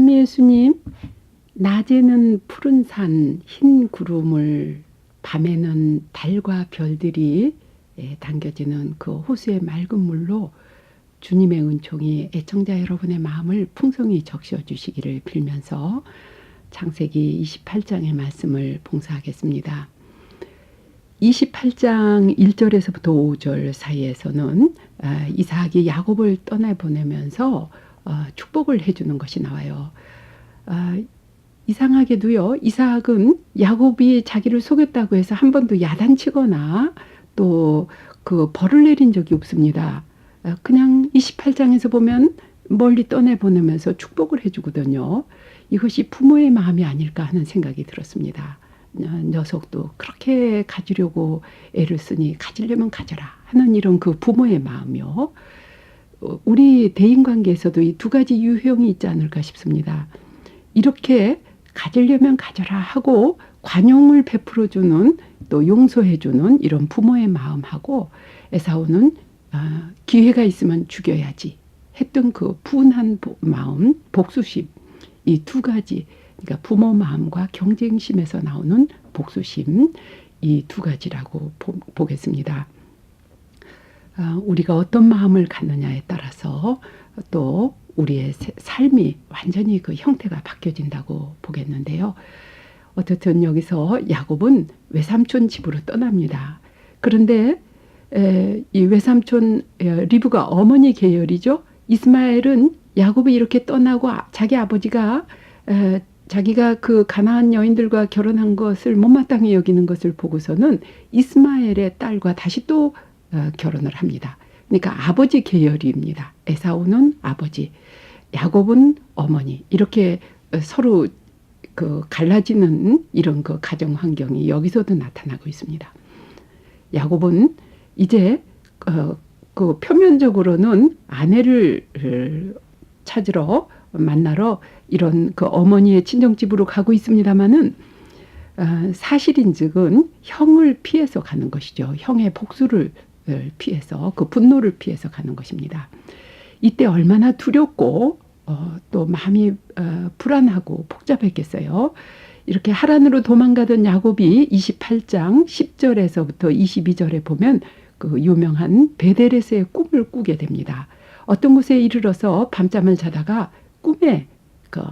찬미 예수님, 낮에는 푸른 산, 흰 구름을, 밤에는 달과 별들이 당겨지는 그 호수의 맑은 물로 주님의 은총이 애청자 여러분의 마음을 풍성히 적셔 주시기를 빌면서 창세기 28장의 말씀을 봉사하겠습니다. 28장 1절에서부터 5절 사이에서는 이삭이 야곱을 떠나보내면서 축복을 해주는 것이 나와요. 이상하게도요, 이삭은 야곱이 자기를 속였다고 해서 한 번도 야단치거나 또 그 벌을 내린 적이 없습니다. 그냥 28장에서 보면 멀리 떠내보내면서 축복을 해주거든요. 이것이 부모의 마음이 아닐까 하는 생각이 들었습니다. 녀석도 그렇게 가지려고 애를 쓰니 가지려면 가져라 하는 이런 그 부모의 마음이요. 우리 대인관계에서도 이 두 가지 유형이 있지 않을까 싶습니다. 이렇게 가지려면 가져라 하고 관용을 베풀어주는 또 용서해주는 이런 부모의 마음하고 에사우는 기회가 있으면 죽여야지 했던 그 분한 마음, 복수심, 이 두 가지, 그러니까 부모 마음과 경쟁심에서 나오는 복수심, 이 두 가지라고 보겠습니다. 우리가 어떤 마음을 갖느냐에 따라서 또 우리의 삶이 완전히 그 형태가 바뀌어진다고 보겠는데요. 어쨌든 여기서 야곱은 외삼촌 집으로 떠납니다. 그런데 이 외삼촌 리브가 어머니 계열이죠. 이스마엘은 야곱이 이렇게 떠나고 자기 아버지가 자기가 그 가나안 여인들과 결혼한 것을 못마땅히 여기는 것을 보고서는 이스마엘의 딸과 다시 또 결혼을 합니다. 그러니까 아버지 계열입니다. 에사우는 아버지, 야곱은 어머니, 이렇게 서로 그 갈라지는 이런 그 가정 환경이 여기서도 나타나고 있습니다. 야곱은 이제 그 표면적으로는 아내를 찾으러 만나러 이런 그 어머니의 친정집으로 가고 있습니다만은 사실인즉은 형을 피해서 가는 것이죠. 형의 복수를 피해서, 그 분노를 피해서 가는 것입니다. 이때 얼마나 두렵고 또 마음이 불안하고 복잡했겠어요. 이렇게 하란으로 도망가던 야곱이 28장 10절에서부터 22절에 보면 그 유명한 베델에서의 꿈을 꾸게 됩니다. 어떤 곳에 이르러서 밤잠을 자다가 꿈에 그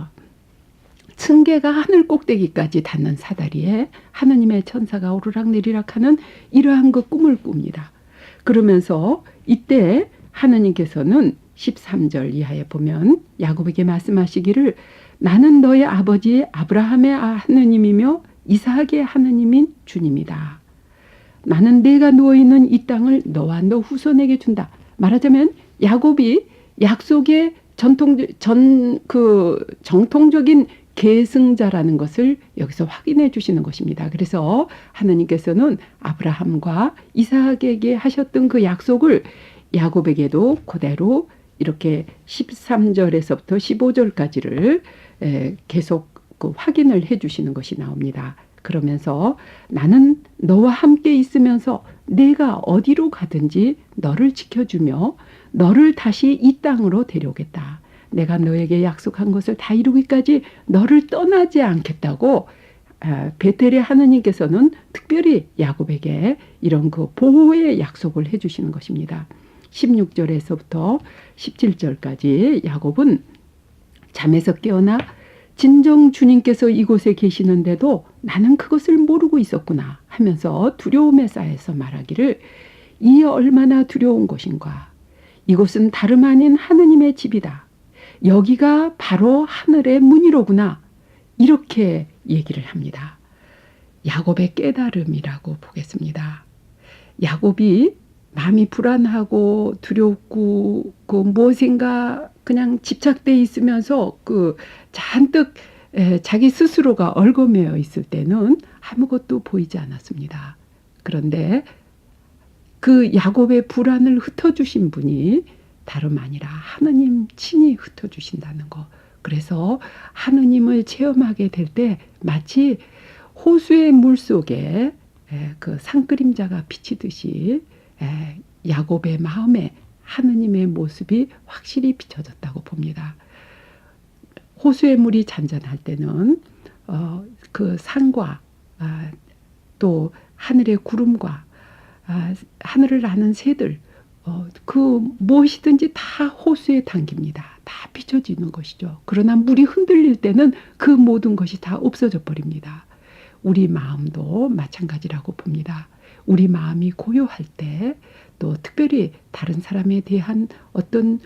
층계가 하늘 꼭대기까지 닿는 사다리에 하느님의 천사가 오르락내리락 하는 이러한 그 꿈을 꿉니다. 그러면서 이때 하느님께서는 13절 이하에 보면 야곱에게 말씀하시기를 나는 너의 아버지 아브라함의 하느님이며 이삭의 하느님인 주님이다. 나는 내가 누워있는 이 땅을 너와 너 후손에게 준다. 말하자면 야곱이 약속의 정통적인 계승자라는 것을 여기서 확인해 주시는 것입니다. 그래서 하나님께서는 아브라함과 이삭에게 하셨던 그 약속을 야곱에게도 그대로 이렇게 13절에서부터 15절까지를 계속 그 확인을 해 주시는 것이 나옵니다. 그러면서 나는 너와 함께 있으면서 내가 어디로 가든지 너를 지켜주며 너를 다시 이 땅으로 데려오겠다. 내가 너에게 약속한 것을 다 이루기까지 너를 떠나지 않겠다고 베텔의 하느님께서는 특별히 야곱에게 이런 그 보호의 약속을 해주시는 것입니다. 16절에서부터 17절까지 야곱은 잠에서 깨어나 진정 주님께서 이곳에 계시는데도 나는 그것을 모르고 있었구나 하면서 두려움에 쌓여서 말하기를 이 얼마나 두려운 것인가. 이곳은 다름 아닌 하느님의 집이다. 여기가 바로 하늘의 문이로구나. 이렇게 얘기를 합니다. 야곱의 깨달음이라고 보겠습니다. 야곱이 마음이 불안하고 두렵고 그 무엇인가 그냥 집착돼 있으면서 그 잔뜩 자기 스스로가 얼거매어 있을 때는 아무것도 보이지 않았습니다. 그런데 그 야곱의 불안을 흩어주신 분이 다름 아니라 하느님 친히 흩어주신다는 거. 그래서 하느님을 체험하게 될 때 마치 호수의 물속에 그 산그림자가 비치듯이 야곱의 마음에 하느님의 모습이 확실히 비춰졌다고 봅니다. 호수의 물이 잔잔할 때는 그 산과 또 하늘의 구름과 하늘을 나는 새들 그 무엇이든지 다 호수에 담깁니다. 다 비춰지는 것이죠. 그러나 물이 흔들릴 때는 그 모든 것이 다 없어져 버립니다. 우리 마음도 마찬가지라고 봅니다. 우리 마음이 고요할 때 또 특별히 다른 사람에 대한 어떤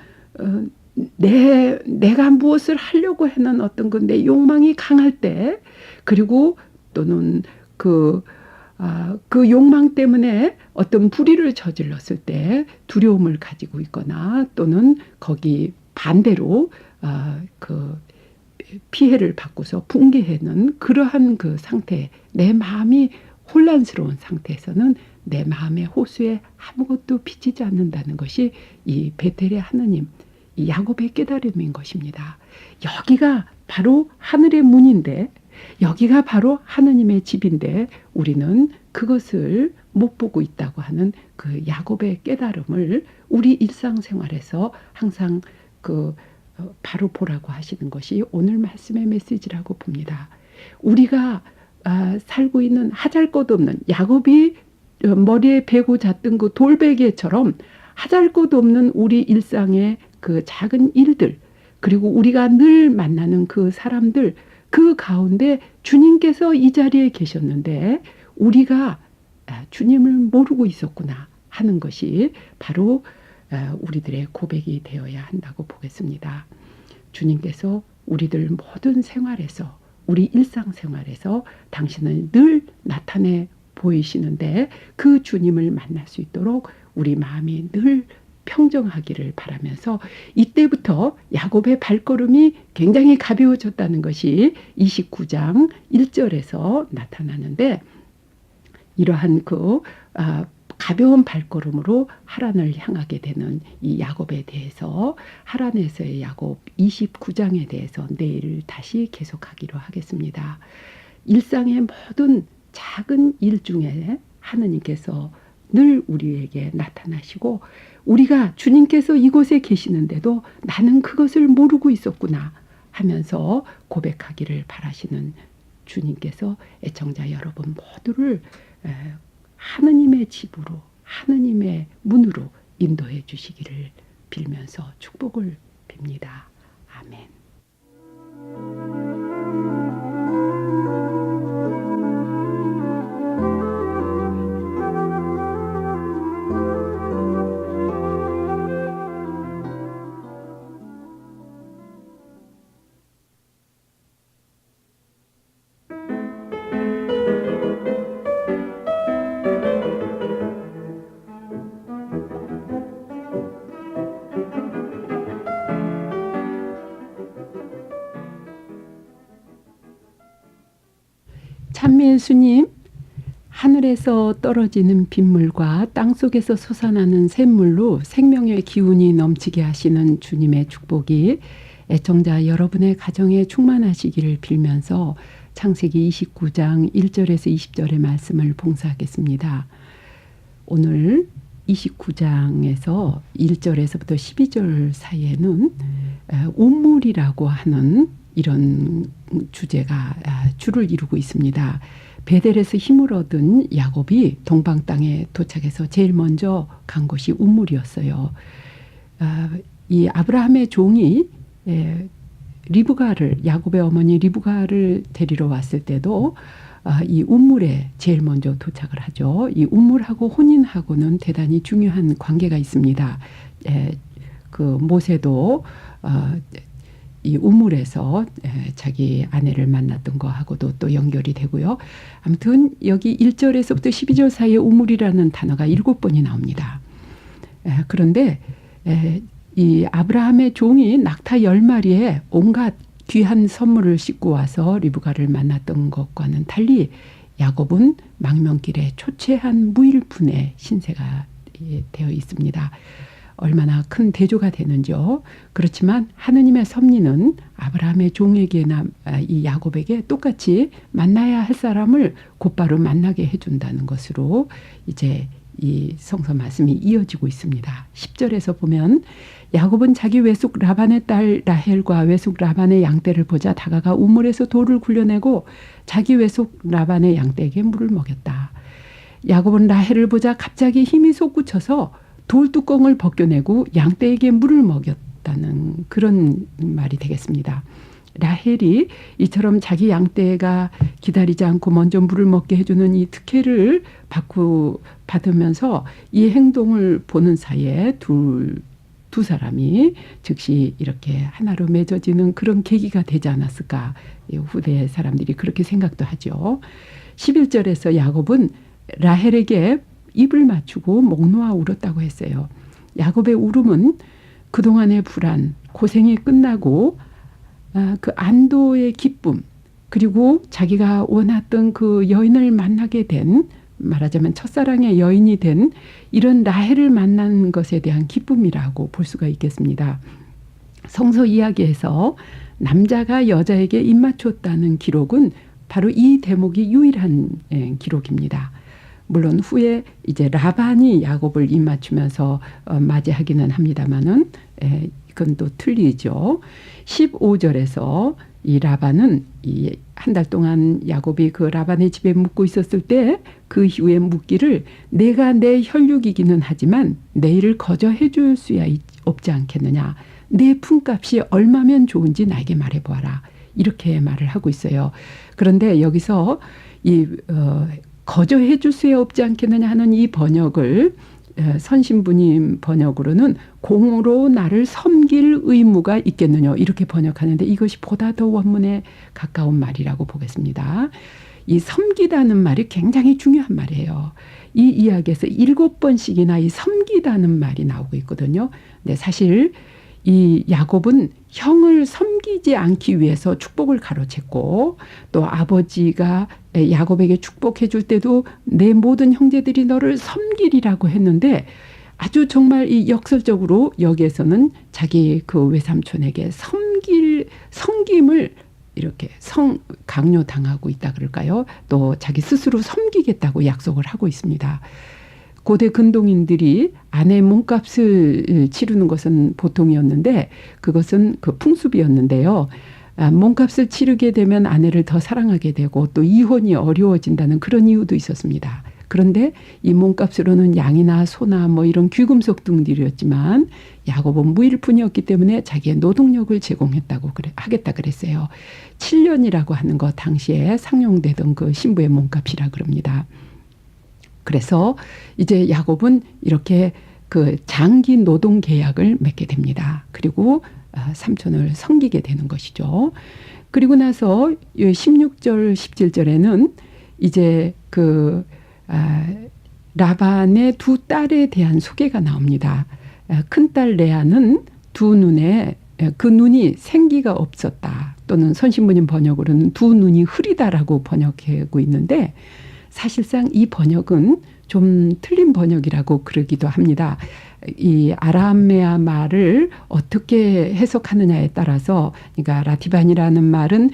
내가 무엇을 하려고 하는 어떤 그 내 욕망이 강할 때 그리고 또는 그 욕망 때문에 어떤 불의를 저질렀을 때 두려움을 가지고 있거나 또는 거기 반대로 그 피해를 받고서 붕괴하는 그러한 그 상태, 내 마음이 혼란스러운 상태에서는 내 마음의 호수에 아무것도 비치지 않는다는 것이 이 베텔의 하느님, 이 야곱의 깨달음인 것입니다. 여기가 바로 하늘의 문인데 여기가 바로 하느님의 집인데 우리는 그것을 못 보고 있다고 하는 그 야곱의 깨달음을 우리 일상생활에서 항상 바로 보라고 하시는 것이 오늘 말씀의 메시지라고 봅니다. 우리가 살고 있는 하잘것없는 야곱이 머리에 베고 잤던 그 돌베개처럼 하잘것없는 우리 일상의 그 작은 일들 그리고 우리가 늘 만나는 그 사람들 그 가운데 주님께서 이 자리에 계셨는데 우리가 주님을 모르고 있었구나 하는 것이 바로 우리들의 고백이 되어야 한다고 보겠습니다. 주님께서 우리들 모든 생활에서 우리 일상생활에서 당신을 늘 나타내 보이시는데 그 주님을 만날 수 있도록 우리 마음이 늘 평정하기를 바라면서 이때부터 야곱의 발걸음이 굉장히 가벼워졌다는 것이 29장 1절에서 나타나는데 이러한 가벼운 발걸음으로 하란을 향하게 되는 이 야곱에 대해서 하란에서의 야곱 29장에 대해서 내일 다시 계속하기로 하겠습니다. 일상의 모든 작은 일 중에 하느님께서 늘 우리에게 나타나시고 우리가 주님께서 이곳에 계시는데도 나는 그것을 모르고 있었구나 하면서 고백하기를 바라시는 주님께서 애청자 여러분 모두를 하느님의 집으로 하느님의 문으로 인도해 주시기를 빌면서 축복을 빕니다. 아멘. 찬미 예수님, 하늘에서 떨어지는 빗물과 땅속에서 솟아나는 샘물로 생명의 기운이 넘치게 하시는 주님의 축복이 애청자 여러분의 가정에 충만하시기를 빌면서 창세기 29장 1절에서 20절의 말씀을 봉사하겠습니다. 오늘 29장에서 1절에서부터 12절 사이에는 운물이라고 하는 이런 주제가 주를 이루고 있습니다. 베델에서 힘을 얻은 야곱이 동방 땅에 도착해서 제일 먼저 간 곳이 운물이었어요. 이 아브라함의 종이 리브가를 야곱의 어머니 리브가를 데리러 왔을 때도 이 운물에 제일 먼저 도착을 하죠. 이 운물하고 혼인하고는 대단히 중요한 관계가 있습니다. 그 모세도 이 우물에서 자기 아내를 만났던 거하고도 또 연결이 되고요. 아무튼 여기 1절에서부터 12절 사이에 우물이라는 단어가 7번이 나옵니다. 그런데 이 아브라함의 종이 낙타 10마리에 온갖 귀한 선물을 싣고 와서 리브가를 만났던 것과는 달리 야곱은 망명길에 초췌한 무일푼의 신세가 되어 있습니다. 얼마나 큰 대조가 되는지요. 그렇지만 하느님의 섭리는 아브라함의 종에게나 이 야곱에게 똑같이 만나야 할 사람을 곧바로 만나게 해준다는 것으로 이제 이 성서 말씀이 이어지고 있습니다. 10절에서 보면 야곱은 자기 외숙 라반의 딸 라헬과 외숙 라반의 양떼를 보자 다가가 우물에서 돌을 굴려내고 자기 외숙 라반의 양떼에게 물을 먹였다. 야곱은 라헬을 보자 갑자기 힘이 솟구쳐서 돌 뚜껑을 벗겨내고 양떼에게 물을 먹였다는 그런 말이 되겠습니다. 라헬이 이처럼 자기 양떼가 기다리지 않고 먼저 물을 먹게 해주는 이 특혜를 받으면서 이 행동을 보는 사이에 두 사람이 즉시 이렇게 하나로 맺어지는 그런 계기가 되지 않았을까. 후대 사람들이 그렇게 생각도 하죠. 11절에서 야곱은 라헬에게 입을 맞추고 목 놓아 울었다고 했어요. 야곱의 울음은 그동안의 불안, 고생이 끝나고 그 안도의 기쁨, 그리고 자기가 원했던 그 여인을 만나게 된, 말하자면 첫사랑의 여인이 된 이런 라헬을 만난 것에 대한 기쁨이라고 볼 수가 있겠습니다. 성서 이야기에서 남자가 여자에게 입 맞췄다는 기록은 바로 이 대목이 유일한 기록입니다. 물론 후에 이제 라반이 야곱을 입 맞추면서 맞이하기는 합니다만은 그건 또 틀리죠. 15절에서 이 라반은 한 달 동안 야곱이 그 라반의 집에 묵고 있었을 때 그 이후에 묵기를 내가 내 혈육이기는 하지만 내 일을 거저해 줄 수야 없지 않겠느냐. 내 품값이 얼마면 좋은지 나에게 말해보아라. 이렇게 말을 하고 있어요. 그런데 여기서 거저해 줄 수야 없지 않겠느냐 하는 이 번역을 선신부님 번역으로는 공으로 나를 섬길 의무가 있겠느냐 이렇게 번역하는데 이것이 보다 더 원문에 가까운 말이라고 보겠습니다. 이 섬기다는 말이 굉장히 중요한 말이에요. 이 이야기에서 7번씩이나 이 섬기다는 말이 나오고 있거든요. 근데 사실 이 야곱은 형을 섬기지 않기 위해서 축복을 가로챘고 또 아버지가 야곱에게 축복해 줄 때도 내 모든 형제들이 너를 섬기리라고 했는데 아주 정말 이 역설적으로 여기에서는 자기 그 외삼촌에게 섬김을 이렇게 강요당하고 있다 그럴까요? 또 자기 스스로 섬기겠다고 약속을 하고 있습니다. 고대 근동인들이 아내 몸값을 치르는 것은 보통이었는데 그것은 그 풍습이었는데요. 몸값을 치르게 되면 아내를 더 사랑하게 되고 또 이혼이 어려워진다는 그런 이유도 있었습니다. 그런데 이 몸값으로는 양이나 소나 뭐 이런 귀금속 등들이었지만 야곱은 무일푼이었기 때문에 자기의 노동력을 제공했다고 하겠다 그랬어요. 7년이라고 하는 거 당시에 상용되던 그 신부의 몸값이라 그럽니다. 그래서 이제 야곱은 이렇게 그 장기 노동 계약을 맺게 됩니다. 그리고 삼촌을 섬기게 되는 것이죠. 그리고 나서 16절, 17절에는 이제 그 라반의 두 딸에 대한 소개가 나옵니다. 큰딸 레아는 두 눈에 그 눈이 생기가 없었다. 또는 선신부님 번역으로는 두 눈이 흐리다라고 번역하고 있는데 사실상 이 번역은 좀 틀린 번역이라고 그러기도 합니다. 이 아람메아 말을 어떻게 해석하느냐에 따라서, 그러니까 라티반이라는 말은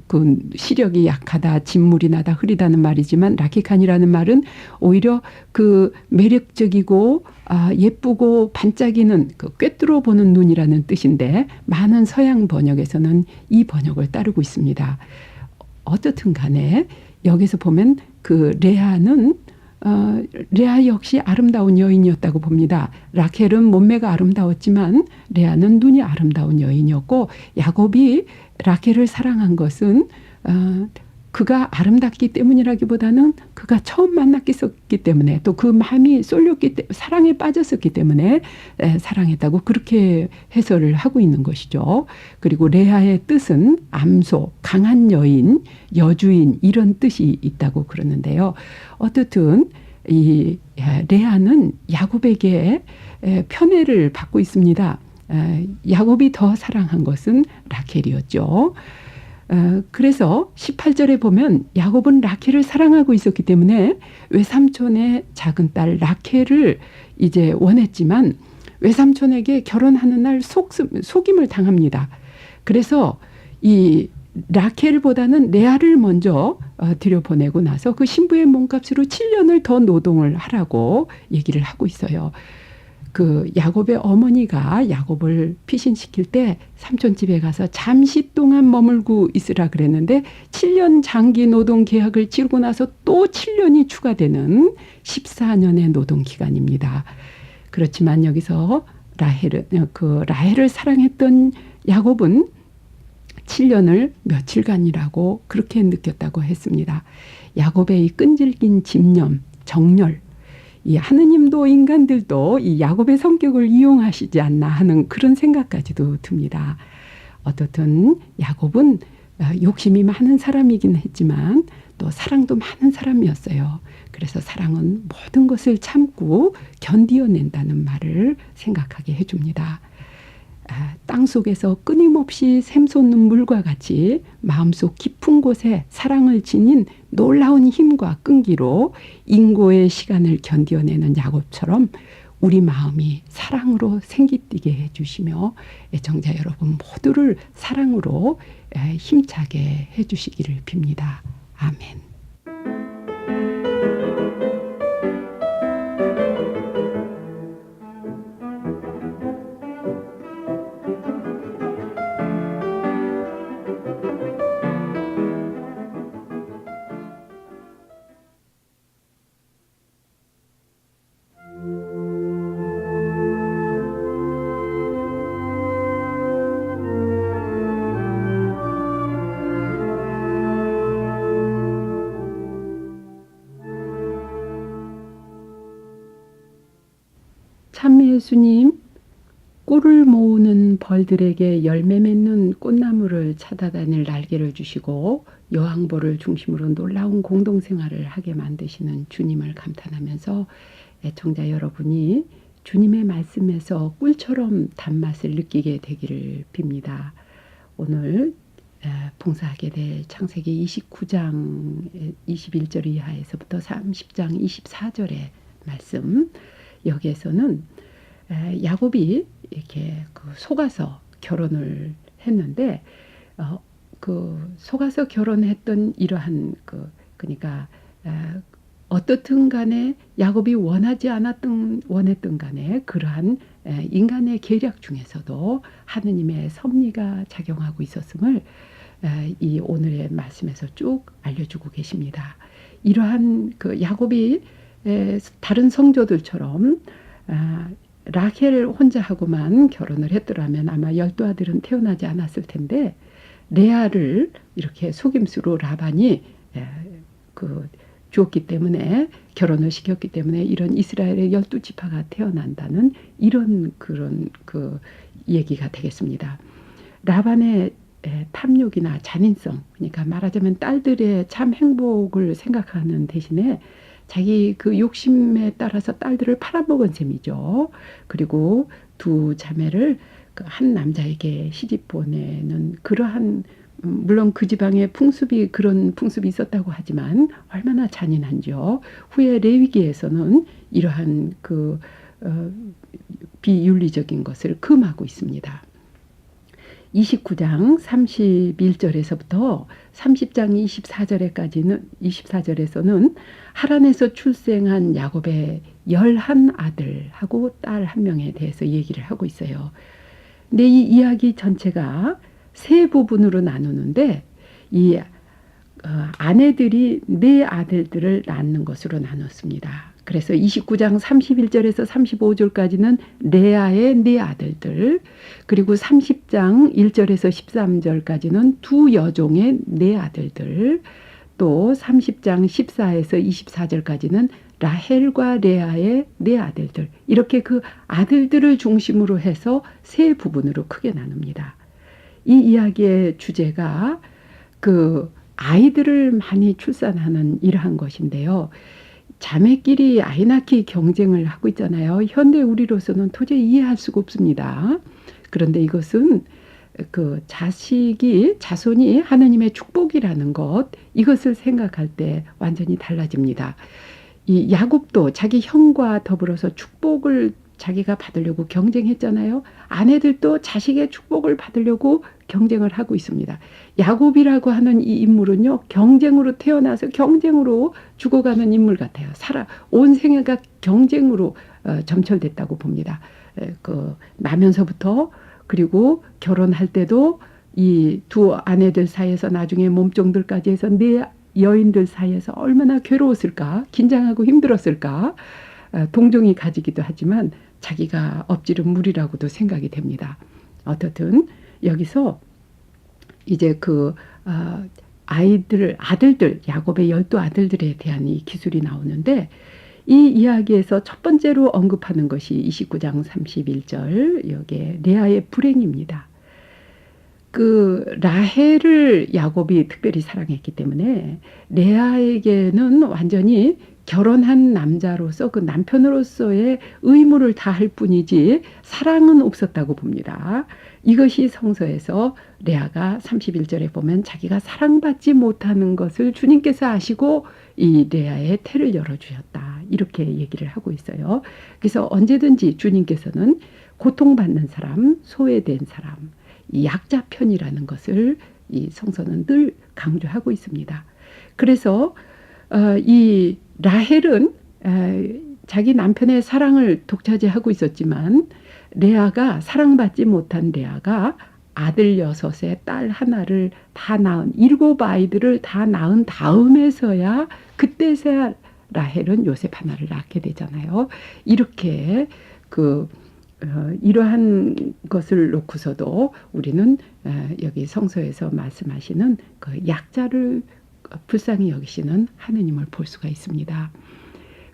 그 시력이 약하다, 진물이 나다, 흐리다는 말이지만 라키칸이라는 말은 오히려 그 매력적이고 예쁘고 반짝이는 그 꿰뚫어 보는 눈이라는 뜻인데 많은 서양 번역에서는 이 번역을 따르고 있습니다. 어떻든 간에 여기서 보면 그 레아 역시 아름다운 여인이었다고 봅니다. 라켈은 몸매가 아름다웠지만 레아는 눈이 아름다운 여인이었고 야곱이 라켈을 사랑한 것은 그가 아름답기 때문이라기보다는 그가 처음 만났기 때문에 또 그 마음이 쏠렸기 때문에 사랑에 빠졌었기 때문에 사랑했다고 그렇게 해설을 하고 있는 것이죠. 그리고 레아의 뜻은 암소, 강한 여인, 여주인 이런 뜻이 있다고 그러는데요. 어떻든 이 레아는 야곱에게 편애를 받고 있습니다. 야곱이 더 사랑한 것은 라켈이었죠. 그래서 18절에 보면 야곱은 라켈을 사랑하고 있었기 때문에 외삼촌의 작은 딸 라켈을 이제 원했지만 외삼촌에게 결혼하는 날 속임을 당합니다. 그래서 이 라켈보다는 레아를 먼저 들여보내고 나서 그 신부의 몸값으로 7년을 더 노동을 하라고 얘기를 하고 있어요. 그 야곱의 어머니가 야곱을 피신시킬 때 삼촌 집에 가서 잠시 동안 머물고 있으라 그랬는데 7년 장기 노동 계약을 치르고 나서 또 7년이 추가되는 14년의 노동 기간입니다. 그렇지만 여기서 라헬을 사랑했던 야곱은 7년을 며칠간이라고 그렇게 느꼈다고 했습니다. 야곱의 이 끈질긴 집념, 정열, 이 하느님도 인간들도 이 야곱의 성격을 이용하시지 않나 하는 그런 생각까지도 듭니다. 어떻든 야곱은 욕심이 많은 사람이긴 했지만 또 사랑도 많은 사람이었어요. 그래서 사랑은 모든 것을 참고 견디어낸다는 말을 생각하게 해줍니다. 땅속에서 끊임없이 샘솟는 물과 같이 마음속 깊은 곳에 사랑을 지닌 놀라운 힘과 끈기로 인고의 시간을 견뎌내는 야곱처럼 우리 마음이 사랑으로 생기뛰게 해주시며 애청자 여러분 모두를 사랑으로 힘차게 해주시기를 빕니다. 아멘. 참 예수님, 꿀을 모으는 벌들에게 열매 맺는 꽃나무를 찾아다닐 날개를 주시고 여왕벌을 중심으로 놀라운 공동생활을 하게 만드시는 주님을 감탄하면서 애청자 여러분이 주님의 말씀에서 꿀처럼 단맛을 느끼게 되기를 빕니다. 오늘 봉사하게 될 창세기 29장 21절 이하에서부터 30장 24절의 말씀, 여기에서는 야곱이 이렇게 속아서 결혼을 했는데 그 속아서 결혼했던 이러한 그러니까 어떻든 간에 야곱이 원했던 간에 그러한 인간의 계략 중에서도 하느님의 섭리가 작용하고 있었음을 이 오늘의 말씀에서 쭉 알려주고 계십니다. 이러한 그 야곱이 다른 성조들처럼 라헬 혼자하고만 결혼을 했더라면 아마 12아들은 태어나지 않았을 텐데 레아를 이렇게 속임수로 라반이 주었기 때문에 결혼을 시켰기 때문에 이런 이스라엘의 12지파가 태어난다는 이런 그런 얘기가 되겠습니다. 라반의 탐욕이나 잔인성, 그러니까 말하자면 딸들의 참 행복을 생각하는 대신에 자기 그 욕심에 따라서 딸들을 팔아먹은 셈이죠. 그리고 두 자매를 한 남자에게 시집 보내는 그러한 물론 그 지방에 그런 풍습이 있었다고 하지만 얼마나 잔인한지요. 후에 레위기에서는 이러한 비윤리적인 것을 금하고 있습니다. 29장 31절에서부터 30장 24절에서는 하란에서 출생한 야곱의 11아들하고 딸 한 명에 대해서 얘기를 하고 있어요. 근데 이 이야기 전체가 세 부분으로 나누는데 이 아내들이 네 아들들을 낳는 것으로 나눴습니다. 그래서 29장 31절에서 35절까지는 레아의 네 아들들, 그리고 30장 1절에서 13절까지는 두 여종의 네 아들들, 또 30장 14에서 24절까지는 라헬과 레아의 네 아들들, 이렇게 그 아들들을 중심으로 해서 세 부분으로 크게 나눕니다. 이 이야기의 주제가 그 아이들을 많이 출산하는 이러한 것인데요. 자매끼리 아이 낳기 경쟁을 하고 있잖아요. 현대 우리로서는 도저히 이해할 수가 없습니다. 그런데 이것은 그 자손이 하느님의 축복이라는 것, 이것을 생각할 때 완전히 달라집니다. 이 야곱도 자기 형과 더불어서 축복을 자기가 받으려고 경쟁했잖아요. 아내들도 자식의 축복을 받으려고 경쟁을 하고 있습니다. 야곱이라고 하는 이 인물은요, 경쟁으로 태어나서 경쟁으로 죽어가는 인물 같아요. 온 생애가 경쟁으로 점철됐다고 봅니다. 나면서부터, 그리고 결혼할 때도 이 두 아내들 사이에서 나중에 몸종들까지 해서 네 여인들 사이에서 얼마나 괴로웠을까, 긴장하고 힘들었을까. 동정이 가지기도 하지만 자기가 엎지른 물이라고도 생각이 됩니다. 어떻든 여기서 이제 아들들, 야곱의 12아들들에 대한 이 기술이 나오는데, 이 이야기에서 첫 번째로 언급하는 것이 29장 31절, 여기에 레아의 불행입니다. 라헬을 야곱이 특별히 사랑했기 때문에 레아에게는 완전히 결혼한 남자로서 그 남편으로서의 의무를 다할 뿐이지 사랑은 없었다고 봅니다. 이것이 성서에서 레아가 31절에 보면 자기가 사랑받지 못하는 것을 주님께서 아시고 이 레아의 태를 열어주셨다, 이렇게 얘기를 하고 있어요. 그래서 언제든지 주님께서는 고통받는 사람, 소외된 사람, 이 약자 편이라는 것을 이 성서는 늘 강조하고 있습니다. 그래서 이 라헬은 자기 남편의 사랑을 독차지하고 있었지만, 레아가 사랑받지 못한 레아가 아들 6에 딸 하나를 다 낳은 7아이들을 다 낳은 다음에서야 그때서야 라헬은 요셉 하나를 낳게 되잖아요. 이렇게 이러한 것을 놓고서도 우리는 여기 성서에서 말씀하시는 그 약자를 불쌍히 여기시는 하느님을 볼 수가 있습니다.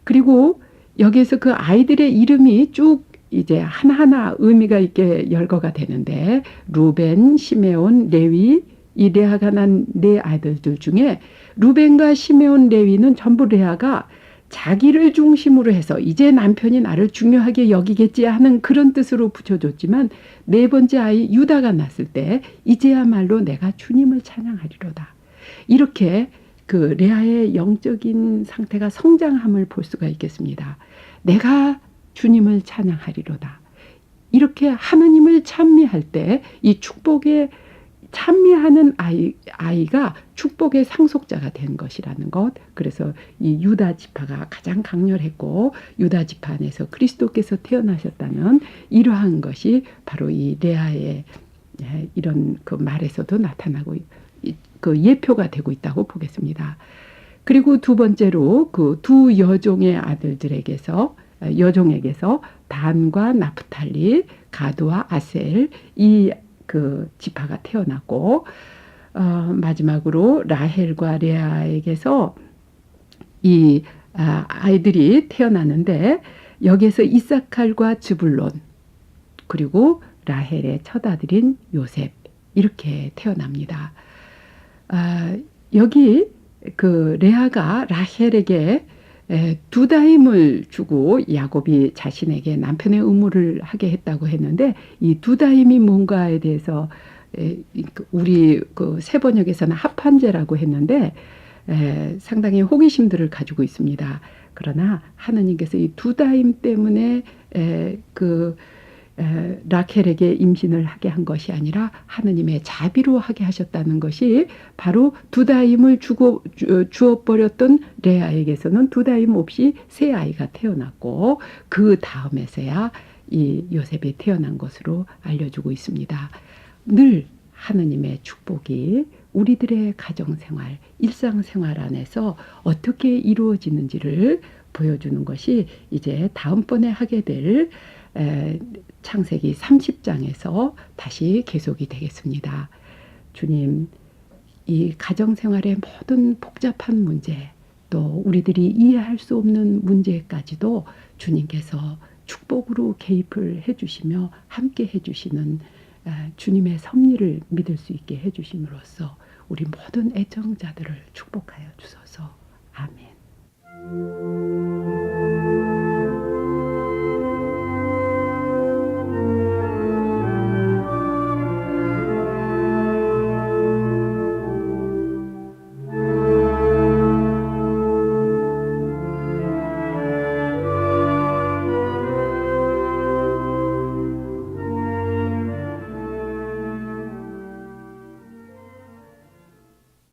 그리고 여기에서 그 아이들의 이름이 쭉 이제 하나하나 의미가 있게 열거가 되는데, 루벤, 시메온, 레위, 이 레아가 난 네 아들들 중에 루벤과 시메온, 레위는 전부 레아가 자기를 중심으로 해서 이제 남편이 나를 중요하게 여기겠지 하는 그런 뜻으로 붙여줬지만, 네 번째 아이 유다가 났을 때 이제야말로 내가 주님을 찬양하리로다, 이렇게 레아의 영적인 상태가 성장함을 볼 수가 있겠습니다. 내가 주님을 찬양하리로다, 이렇게 하느님을 찬미할 때 이 축복에 찬미하는 아이가 축복의 상속자가 된 것이라는 것. 그래서 이 유다 지파가 가장 강렬했고, 유다 지파 안에서 그리스도께서 태어나셨다는 이러한 것이 바로 이 레아의 이런 말에서도 나타나고 예표가 되고 있다고 보겠습니다. 그리고 두 번째로 두 여종의 아들들에게서 단과 나프탈리, 가드와 아셀, 이 지파가 태어났고, 마지막으로 라헬과 레아에게서 이 아이들이 태어나는데, 여기에서 이사칼과 즈불론, 그리고 라헬의 첫아들인 요셉, 이렇게 태어납니다. 여기 레아가 라헬에게 두다임을 주고 야곱이 자신에게 남편의 의무를 하게 했다고 했는데, 이 두다임이 뭔가에 대해서 우리 새 번역에서는 합한제라고 했는데 상당히 호기심들을 가지고 있습니다. 그러나 하느님께서 이 두다임 때문에 라켈에게 임신을 하게 한 것이 아니라 하느님의 자비로 하게 하셨다는 것이, 바로 두다임을 주어버렸던 레아에게서는 두다임 없이 새 아이가 태어났고, 그 다음에서야 이 요셉이 태어난 것으로 알려주고 있습니다. 늘 하느님의 축복이 우리들의 가정생활, 일상생활 안에서 어떻게 이루어지는지를 보여주는 것이 이제 다음번에 하게 될 창세기 30장에서 다시 계속이 되겠습니다. 주님, 이 가정생활의 모든 복잡한 문제, 또 우리들이 이해할 수 없는 문제까지도 주님께서 축복으로 개입을 해주시며 함께 해주시는 주님의 섭리를 믿을 수 있게 해주심으로써 우리 모든 애청자들을 축복하여 주소서. 아멘.